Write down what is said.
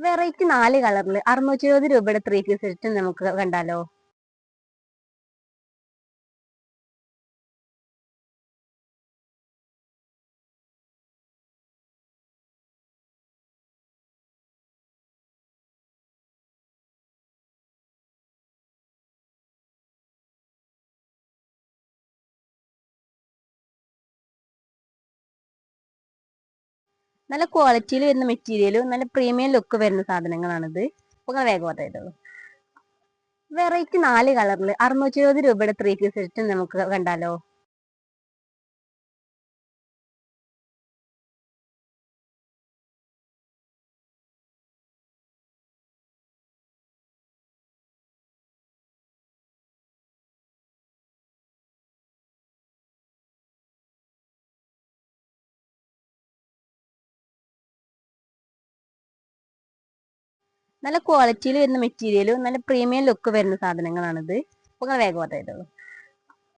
Variety 4 കളറിൽ 620 രൂപയുടെ 3 piece set നമുക്ക് കണ്ടാലോ? നല്ല ക്വാളിറ്റിയിൽ വരുന്ന മെറ്റീരിയലും നല്ല പ്രീമിയം ലുക്ക് വരുന്ന സാധനങ്ങളാണിത്. അപ്പൊ നിങ്ങൾ വേഗം ഓർഡർ ചെയ്തോളൂ. വെറൈറ്റി 4 കളറിൽ 620 രൂപയുടെ 3 പീസ് സെറ്റ് നമുക്ക് കണ്ടാലോ? നല്ല ക്വാളിറ്റിയിൽ വരുന്ന മെറ്റീരിയലും നല്ല പ്രീമിയം ലുക്ക് വരുന്ന സാധനങ്ങളാണിത്. അപ്പൊ നിങ്ങൾ വേഗം ഓർഡർ ചെയ്തോളൂ.